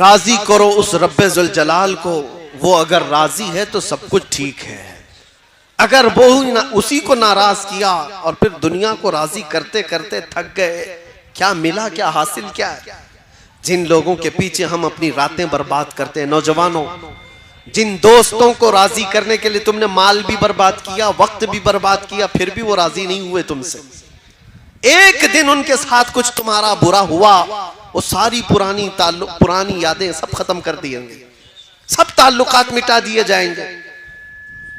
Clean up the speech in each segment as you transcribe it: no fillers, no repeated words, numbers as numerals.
राजी करो उस रब्बे जुल जलाल को, वो अगर राजी है तो सब कुछ ठीक है। अगर वो उसी को नाराज किया और फिर दुनिया को राजी करते करते थक गए, क्या मिला, क्या हासिल क्या है? जिन लोगों के पीछे हम अपनी रातें बर्बाद करते हैं, नौजवानों, जिन दोस्तों को राजी करने के लिए तुमने माल भी बर्बाद किया, वक्त भी बर्बाद किया, फिर भी वो राजी नहीं हुए तुमसे। एक दिन उनके साथ कुछ तुम्हारा बुरा हुआ, वो सारी पुरानी यादें सब खत्म कर दिएंगे, सब ताल्लुकात मिटा दिए जाएंगे।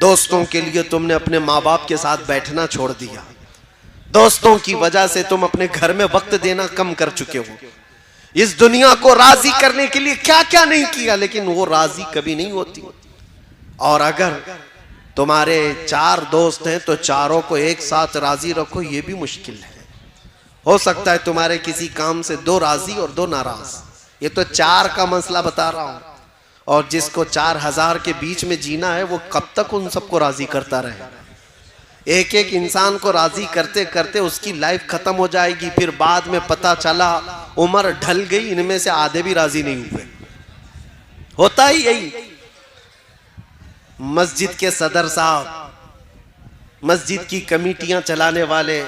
दोस्तों के लिए तुमने अपने माँ बाप के साथ बैठना छोड़ दिया। दोस्तों की वजह से तुम अपने घर में वक्त देना कम कर चुके हो। इस दुनिया को राजी करने के लिए क्या क्या नहीं किया, लेकिन वो राजी कभी नहीं होती। और अगर तुम्हारे 4 दोस्त हैं तो चारों को एक साथ राजी रखो, ये भी मुश्किल है। हो सकता है तुम्हारे किसी काम से 2 राजी और 2 नाराज। ये तो 4 का मसला बता रहा हूं। और जिसको 4000 के बीच में जीना है, वो कब तक उन सबको राजी करता रहे? एक एक इंसान को राजी करते करते उसकी लाइफ खत्म हो जाएगी। फिर बाद में पता चला उम्र ढल गई, इनमें से आधे भी राजी नहीं हुए। होता ही यही। मस्जिद के सदर साहब, मस्जिद की कमेटियां चलाने वाले,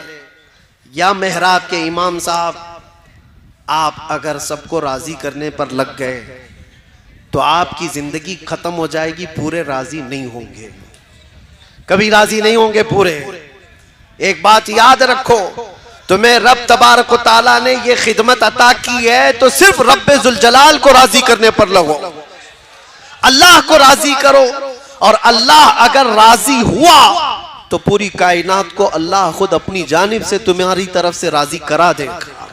या मेहराब के इमाम साहब, आप अगर सबको राजी करने पर लग गए तो आपकी जिंदगी खत्म हो जाएगी। पूरे राजी नहीं होंगे, कभी राजी नहीं होंगे पूरे। एक बात याद रखो, तुम्हें रब तबारक व तआला ने ये खिदमत अता की है तो सिर्फ रब्बे जुल जलाल को राजी करने पर लगो। अल्लाह को राजी करो, और अल्लाह अगर राजी हुआ तो पूरी कायनात को अल्लाह खुद अपनी जानिब से तुम्हारी तरफ से राजी करा देगा।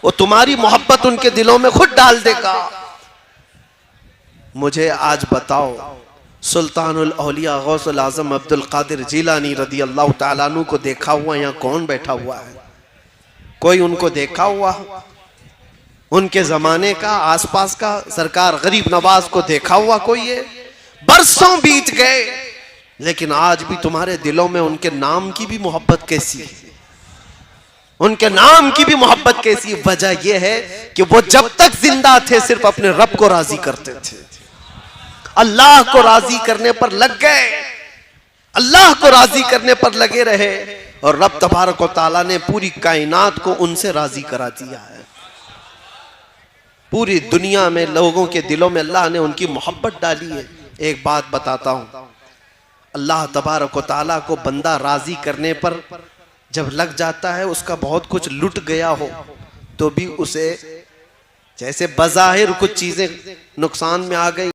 वो तुम्हारी मोहब्बत उनके दिलों में खुद डाल देगा। मुझे आज बताओ, सुल्तानुल औलिया गौसुल आजम अब्दुल कादिर जिलानी रदी अल्लाह ताला अन्हु को देखा हुआ यहाँ कौन बैठा हुआ है? कोई उनको देखा हुआ? उनके जमाने का, आसपास का सरकार गरीब नवाज को देखा हुआ कोई है? बरसों बीत गए, लेकिन आज भी तुम्हारे दिलों में उनके नाम की भी मोहब्बत कैसी है? उनके नाम की भी मोहब्बत कैसी? वजह यह है कि वो जब तक जिंदा थे सिर्फ अपने रब को राजी करते थे। अल्लाह को राजी करने पर लग गए, अल्लाह को राजी करने पर लगे रहे, और रब तबारक व तआला ने पूरी कायनात को उनसे राजी करा दिया है। पूरी दुनिया में लोगों के दिलों में अल्लाह ने उनकी मोहब्बत डाली है। एक बात बताता हूं, अल्लाह तबारक व तआला को बंदा राजी करने पर जब लग जाता है, उसका बहुत कुछ लुट गया हो तो भी उसे, जैसे बज़ाहिर कुछ चीजें नुकसान में आ गई,